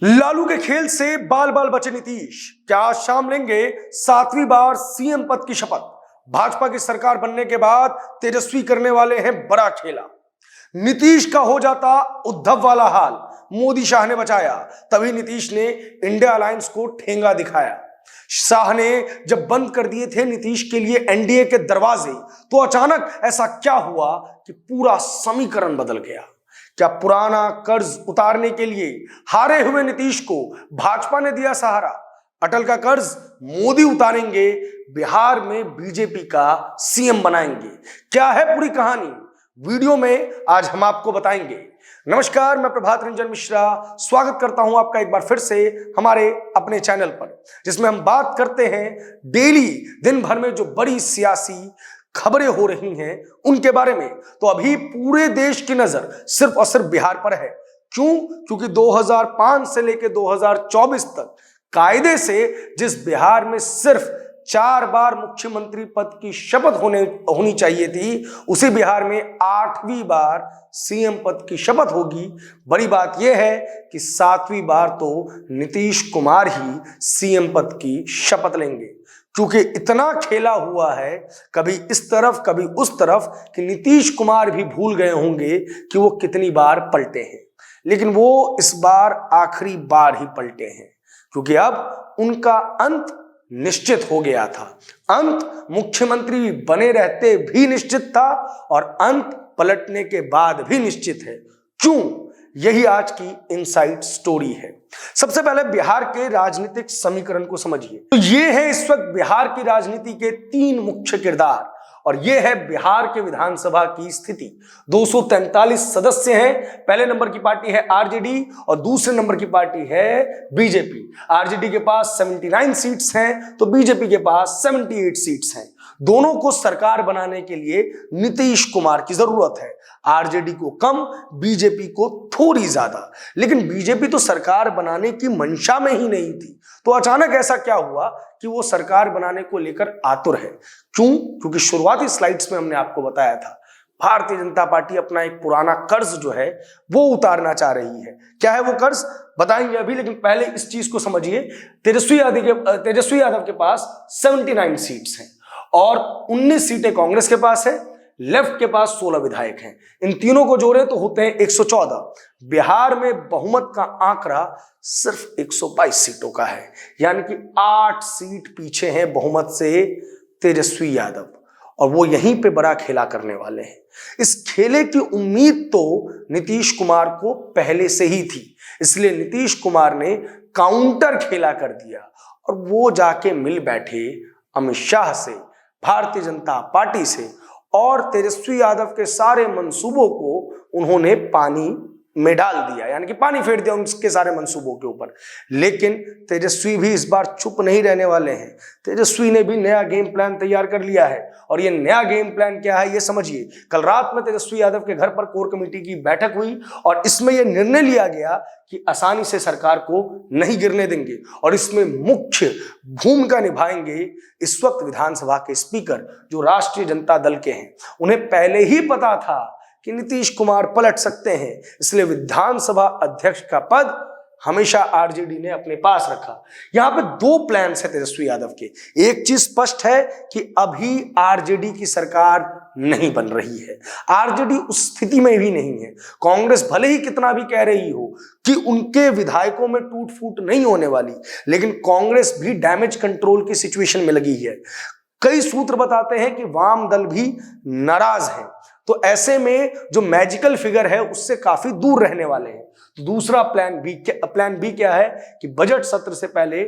लालू के खेल से बाल बाल बचे नीतीश। क्या आज शाम लेंगे 7वीं बार सीएम पद की शपथ। भाजपा की सरकार बनने के बाद तेजस्वी करने वाले हैं बड़ा खेला। नीतीश का हो जाता उद्धव वाला हाल, मोदी शाह ने बचाया। तभी नीतीश ने इंडिया अलायंस को ठेंगा दिखाया। शाह ने जब बंद कर दिए थे नीतीश के लिए एनडीए के दरवाजे, तो अचानक ऐसा क्या हुआ कि पूरा समीकरण बदल गया। क्या पुराना कर्ज उतारने के लिए हारे हुए नीतीश को भाजपा ने दिया सहारा? अटल का कर्ज मोदी उतारेंगे, बिहार में बीजेपी का सीएम बनाएंगे। क्या है पूरी कहानी, वीडियो में आज हम आपको बताएंगे। नमस्कार, मैं प्रभात रंजन मिश्रा स्वागत करता हूं आपका एक बार फिर से हमारे अपने चैनल पर, जिसमें हम बात करते हैं डेली दिन भर में जो बड़ी सियासी खबरें हो रही हैं उनके बारे में। तो अभी पूरे देश की नजर सिर्फ और सिर्फ बिहार पर है। क्यों? क्योंकि 2005 से लेकर 2024 तक कायदे से जिस बिहार में सिर्फ 4 बार मुख्यमंत्री पद की शपथ होनी चाहिए थी, उसी बिहार में 8वीं बार सीएम पद की शपथ होगी। बड़ी बात यह है कि 7वीं बार तो नीतीश कुमार ही सीएम पद की शपथ लेंगे। क्योंकि इतना खेला हुआ है, कभी इस तरफ कभी उस तरफ, कि नीतीश कुमार भी भूल गए होंगे कि वो कितनी बार पलटे हैं। लेकिन वो इस बार आखिरी बार ही पलटे हैं, क्योंकि अब उनका अंत निश्चित हो गया था। अंत मुख्यमंत्री बने रहते भी निश्चित था और अंत पलटने के बाद भी निश्चित है। क्यों? यही आज की इनसाइड स्टोरी है। सबसे पहले बिहार के राजनीतिक समीकरण को समझिए। तो ये है इस वक्त बिहार की राजनीति के 3 मुख्य किरदार, और ये है बिहार के विधानसभा की स्थिति। 243 सदस्य हैं। पहले नंबर की पार्टी है आरजेडी और दूसरे नंबर की पार्टी है बीजेपी। आरजेडी के पास 79 सीट्स हैं तो बीजेपी के पास 78 सीट्स हैं। दोनों को सरकार बनाने के लिए नीतीश कुमार की जरूरत है। आरजेडी को कम, बीजेपी को थोड़ी ज्यादा। लेकिन बीजेपी तो सरकार बनाने की मंशा में ही नहीं थी, तो अचानक ऐसा क्या हुआ कि वो सरकार बनाने को लेकर आतुर है। क्यों? क्योंकि शुरुआती स्लाइड्स में हमने आपको बताया था, भारतीय जनता पार्टी अपना एक पुराना कर्ज जो है वो उतारना चाह रही है। क्या है वो कर्ज, बताएंगे अभी, लेकिन पहले इस चीज को समझिए। तेजस्वी यादव के पास 79 सीट्स हैं और 19 सीटें कांग्रेस के पास है। लेफ्ट के पास 16 विधायक हैं। इन तीनों को जोड़े तो होते हैं 114। बिहार में बहुमत का आंकड़ा सिर्फ 122 सीटों का है, यानी कि 8 सीट पीछे हैं बहुमत से तेजस्वी यादव, और वो यहीं पे बड़ा खेला करने वाले हैं। इस खेले की उम्मीद तो नीतीश कुमार को पहले से ही थी, इसलिए नीतीश कुमार ने काउंटर खेला कर दिया और वो जाके मिल बैठे अमित शाह से, भारतीय जनता पार्टी से, और तेजस्वी यादव के सारे मंसूबों को उन्होंने पानी में डाल दिया, यानी कि पानी फेर दिया उनके सारे मंसूबों के ऊपर। लेकिन तेजस्वी भी इस बार चुप नहीं रहने वाले हैं। तेजस्वी ने भी नया गेम प्लान तैयार कर लिया है, और ये नया गेम प्लान क्या है ये समझिए। कल रात में तेजस्वी यादव के घर पर कोर कमेटी की बैठक हुई और इसमें यह निर्णय लिया गया कि आसानी से सरकार को नहीं गिरने देंगे, और इसमें मुख्य भूमिका निभाएंगे इस वक्त विधानसभा के स्पीकर, जो राष्ट्रीय जनता दल के हैं। उन्हें पहले ही पता था कि नीतीश कुमार पलट सकते हैं, इसलिए विधानसभा अध्यक्ष का पद हमेशा आरजेडी ने अपने पास रखा। यहां पे 2 प्लान है तेजस्वी यादव के। एक चीज स्पष्ट है कि अभी आरजेडी की सरकार नहीं बन रही है। आरजेडी उस स्थिति में भी नहीं है। कांग्रेस भले ही कितना भी कह रही हो कि उनके विधायकों में टूट फूट नहीं होने वाली, लेकिन कांग्रेस भी डैमेज कंट्रोल की सिचुएशन में लगी है। कई सूत्र बताते हैं कि वाम दल भी नाराज है, तो ऐसे में जो मैजिकल फिगर है उससे काफी दूर रहने वाले हैं। दूसरा प्लान बी क्या है कि बजट सत्र से पहले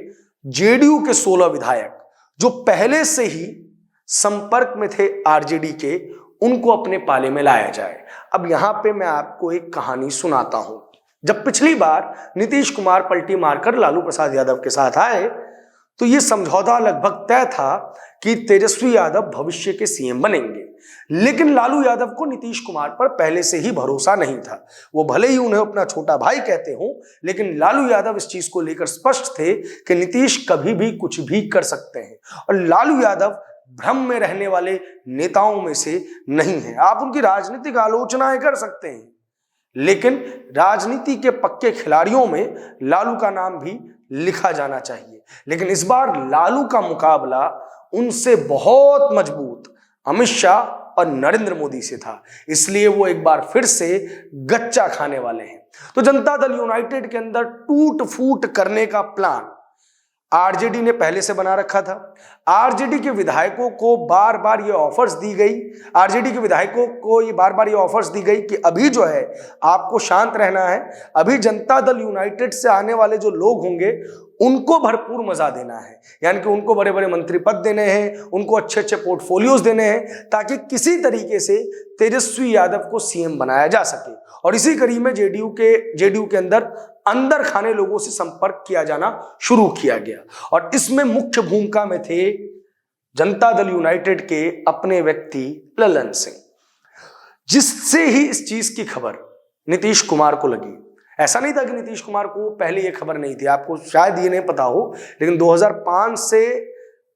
जेडीयू के 16 विधायक जो पहले से ही संपर्क में थे आरजेडी के, उनको अपने पाले में लाया जाए। अब यहां पे मैं आपको एक कहानी सुनाता हूं। जब पिछली बार नीतीश कुमार पलटी मारकर लालू प्रसाद यादव के साथ आए, तो यह समझौता लगभग तय था कि तेजस्वी यादव भविष्य के सीएम बनेंगे। लेकिन लालू यादव को नीतीश कुमार पर पहले से ही भरोसा नहीं था। वो भले ही उन्हें अपना छोटा भाई कहते हो, लेकिन लालू यादव इस चीज को लेकर स्पष्ट थे कि नीतीश कभी भी कुछ भी कर सकते हैं, और लालू यादव भ्रम में रहने वाले नेताओं में से नहीं है। आप उनकी राजनीतिक आलोचनाएं कर सकते हैं, लेकिन राजनीति के पक्के खिलाड़ियों में लालू का नाम भी लिखा जाना चाहिए। लेकिन इस बार लालू का मुकाबला उनसे बहुत मजबूत अमित शाह और नरेंद्र मोदी से था, इसलिए वो एक बार फिर से गच्चा खाने वाले हैं। तो जनता दल यूनाइटेड के अंदर टूट फूट करने का प्लान आरजेडी ने पहले से बना रखा था। आरजेडी के विधायकों को बार बार ये ऑफर्स दी गई, आरजेडी के विधायकों को ये बार बार ये ऑफर्स दी गई कि अभी जो है आपको शांत रहना है, अभी जनता दल यूनाइटेड से आने वाले जो लोग होंगे उनको भरपूर मजा देना है, यानी कि उनको बड़े बड़े मंत्री पद देने हैं, उनको अच्छे अच्छे पोर्टफोलियोज देने हैं, ताकि किसी तरीके से तेजस्वी यादव को सीएम बनाया जा सके। और इसी कड़ी में जेडीयू के अंदर खाने लोगों से संपर्क किया जाना शुरू किया गया। और इसमें मुख्य भूमिका में थे जनता दल यूनाइटेड के अपने व्यक्ति ललन सिंह, जिससे ही इस चीज की खबर नीतीश कुमार को लगी। ऐसा नहीं था कि नीतीश कुमार को पहले ये खबर नहीं थी, आपको शायद ये नहीं पता हो, लेकिन 2005 से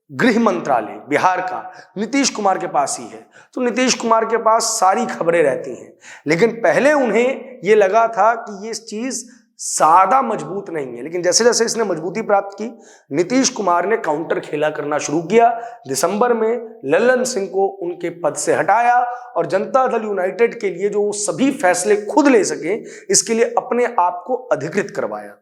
गृह मंत्रालय बिहार का नीतीश कुमार के पास ही है, तो नीतीश कुमार के पास सारी खबरें रहती हैं। लेकिन पहले उन्हें ये लगा था कि ये चीज ज्यादा मजबूत नहीं है, लेकिन जैसे जैसे इसने मजबूती प्राप्त की, नीतीश कुमार ने काउंटर खेला करना शुरू किया। दिसंबर में ललन सिंह को उनके पद से हटाया और जनता दल यूनाइटेड के लिए जो सभी फैसले खुद ले सके, इसके लिए अपने आप को अधिकृत करवाया।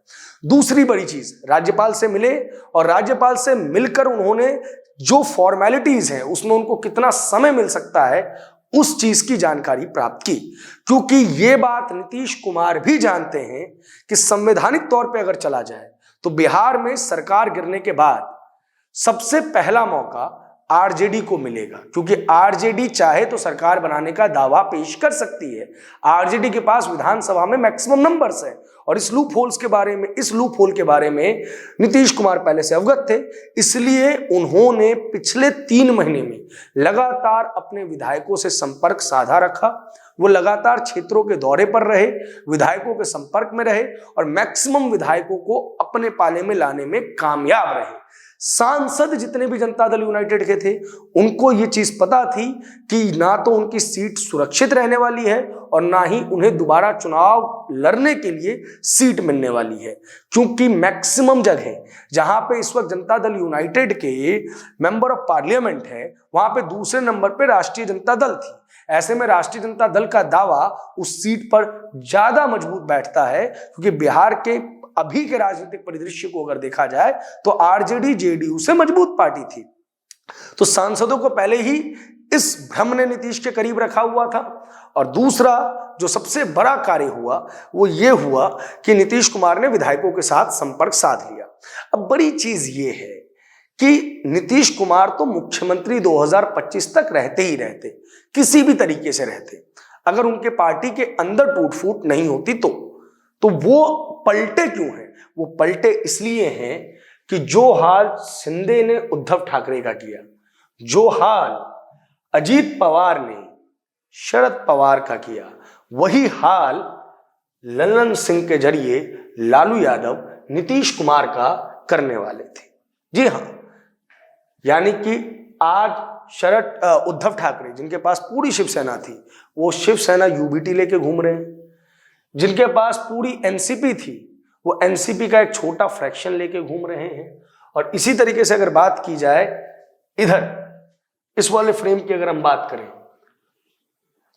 दूसरी बड़ी चीज, राज्यपाल से मिले और राज्यपाल से मिलकर उन्होंने जो फॉर्मेलिटीज है उसमें उनको कितना समय मिल सकता है उस चीज की जानकारी प्राप्त की, क्योंकि ये बात नीतीश कुमार भी जानते हैं कि संवैधानिक तौर पे अगर चला जाए तो बिहार में सरकार गिरने के बाद सबसे पहला मौका आरजेडी को मिलेगा, क्योंकि आरजेडी चाहे तो सरकार बनाने का दावा पेश कर सकती है। आरजेडी के पास विधानसभा में मैक्सिमम नंबर्स है और इस लूप होल के बारे में नीतीश कुमार पहले से अवगत थे, इसलिए उन्होंने पिछले 3 महीने में लगातार अपने विधायकों से संपर्क साधा रखा। वो लगातार क्षेत्रों के दौरे पर रहे, विधायकों के संपर्क में रहे और मैक्सिमम विधायकों को अपने पाले में लाने में कामयाब रहे। सांसद जितने भी जनता दल यूनाइटेड के थे उनको ये चीज पता थी कि ना तो उनकी सीट सुरक्षित रहने वाली है और ना ही उन्हें दोबारा चुनाव लड़ने के लिए सीट मिलने वाली है, क्योंकि मैक्सिमम जगह जहां पे इस वक्त जनता दल यूनाइटेड के मेंबर ऑफ पार्लियामेंट है वहां पे दूसरे नंबर पे राष्ट्रीय जनता दल थी। ऐसे में राष्ट्रीय जनता दल का दावा उस सीट पर ज्यादा मजबूत बैठता है, क्योंकि बिहार के अभी के राजनीतिक परिदृश्य को अगर देखा जाए तो आरजेडी जेडीयू से मजबूत पार्टी थी। तो सांसदों को पहले ही इस भ्रम ने नीतीश के करीब रखा हुआ था। और दूसरा जो सबसे बड़ा कार्य हुआ वो ये हुआ कि नीतीश कुमार ने विधायकों के साथ संपर्क साध लिया। अब बड़ी चीज ये है कि नीतीश कुमार तो मुख्यमंत्री 2025 तक रहते ही रहते, किसी भी तरीके से रहते, अगर उनके पार्टी के अंदर टूट फूट नहीं होती तो वो पलटे क्यों हैं? वो पलटे इसलिए हैं कि जो हाल शिंदे ने उद्धव ठाकरे का किया, जो हाल अजीत पवार ने शरद पवार का किया, वही हाल ललन सिंह के जरिए लालू यादव नीतीश कुमार का करने वाले थे। जी हां, यानी कि आज उद्धव ठाकरे जिनके पास पूरी शिवसेना थी, वो शिवसेना यूबीटी लेके घूम रहे हैं। जिनके पास पूरी एनसीपी थी, वो एनसीपी का एक छोटा फ्रैक्शन लेके घूम रहे हैं। और इसी तरीके से अगर बात की जाए इधर इस वाले फ्रेम की अगर हम बात करें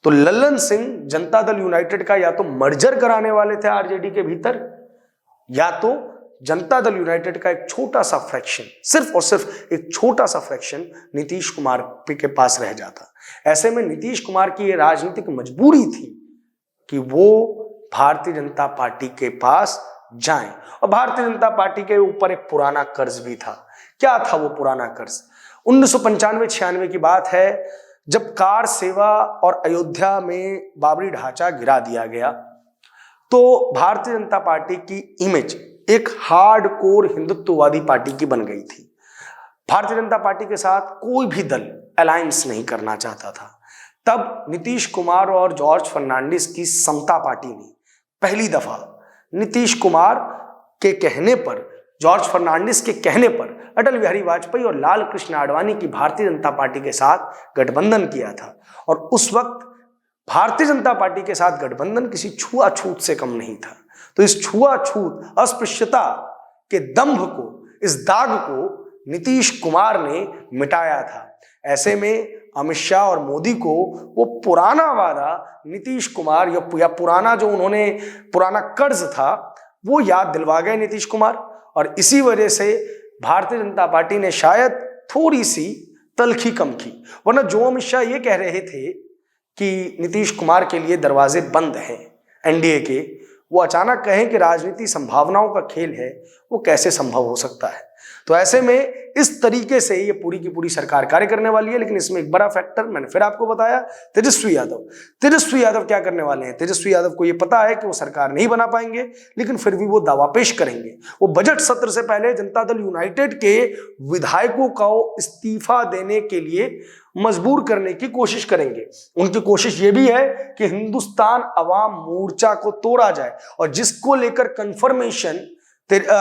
तो ललन सिंह जनता दल यूनाइटेड का या तो मर्जर कराने वाले थे आरजेडी के भीतर, या तो जनता दल यूनाइटेड का एक छोटा सा फ्रैक्शन, सिर्फ और सिर्फ एक छोटा सा फ्रैक्शन नीतीश कुमार के पास रह जाता। ऐसे में नीतीश कुमार की यह राजनीतिक मजबूरी थी कि वो भारतीय जनता पार्टी के पास जाएं। और भारतीय जनता पार्टी के ऊपर एक पुराना कर्ज भी था। क्या था वो पुराना कर्ज? 1995-96 की बात है, जब कार सेवा और अयोध्या में बाबरी ढांचा गिरा दिया गया तो भारतीय जनता पार्टी की इमेज एक हार्डकोर हिंदुत्ववादी पार्टी की बन गई थी। भारतीय जनता पार्टी के साथ कोई भी दल अलायंस नहीं करना चाहता था। तब नीतीश कुमार और जॉर्ज फर्नांडिस की समता पार्टी ने पहली दफा नीतीश कुमार के कहने पर, जॉर्ज फर्नांडिस के कहने पर अटल बिहारी वाजपेयी और लाल कृष्ण आडवाणी की भारतीय जनता पार्टी के साथ गठबंधन किया था। और उस वक्त भारतीय जनता पार्टी के साथ गठबंधन किसी छुआछूत से कम नहीं था। तो इस छुआछूत, अस्पृश्यता के दंभ को, इस दाग को नीतीश कुमार ने मिटाया था। ऐसे में अमित शाह और मोदी को वो पुराना वादा नीतीश कुमार या पुराना जो उन्होंने पुराना कर्ज था वो याद दिलवा गए नीतीश कुमार, और इसी वजह से भारतीय जनता पार्टी ने शायद थोड़ी सी तलखी कम की। वरना जो अमित शाह ये कह रहे थे कि नीतीश कुमार के लिए दरवाजे बंद हैं एनडीए के, वो अचानक कहें कि राजनीति संभावनाओं का खेल है, वो कैसे संभव हो सकता है। तो ऐसे में इस तरीके से ये पूरी की पूरी सरकार कार्य करने वाली है। लेकिन इसमें एक बड़ा फैक्टर मैंने फिर आपको बताया, तेजस्वी यादव। तेजस्वी यादव क्या करने वाले हैं? तेजस्वी यादव को ये पता है कि वो सरकार नहीं बना पाएंगे, लेकिन फिर भी वो दावा पेश करेंगे। वो बजट सत्र से पहले जनता दल यूनाइटेड के विधायकों को इस्तीफा देने के लिए मजबूर करने की कोशिश करेंगे। उनकी कोशिश ये भी है कि हिंदुस्तान अवाम मोर्चा को तोड़ा जाए, और जिसको लेकर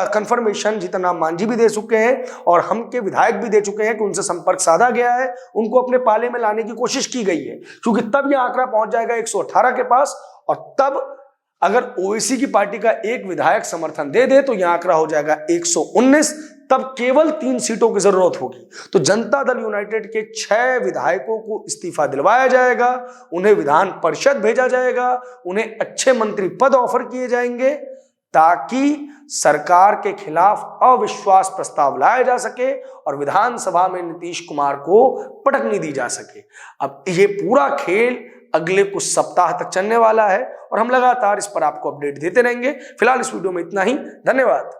कंफर्मेशन जीतन राम मांझी भी दे चुके हैं और हम के विधायक भी दे चुके हैं कि उनसे संपर्क साधा गया है, उनको अपने पाले में लाने की कोशिश की गई है। क्योंकि तब यह आंकड़ा पहुंच जाएगा 118 के पास, और तब अगर ओवैसी की पार्टी का एक विधायक समर्थन दे दे तो यह आंकड़ा हो जाएगा 119। तब केवल 3 सीटों की जरूरत होगी। तो जनता दल यूनाइटेड के 6 विधायकों को इस्तीफा दिलवाया जाएगा, उन्हें विधान परिषद भेजा जाएगा, उन्हें अच्छे मंत्री पद ऑफर किए जाएंगे, ताकि सरकार के खिलाफ अविश्वास प्रस्ताव लाया जा सके और विधानसभा में नीतीश कुमार को पटकनी दी जा सके। अब ये पूरा खेल अगले कुछ सप्ताह तक चलने वाला है और हम लगातार इस पर आपको अपडेट देते रहेंगे। फिलहाल इस वीडियो में इतना ही। धन्यवाद।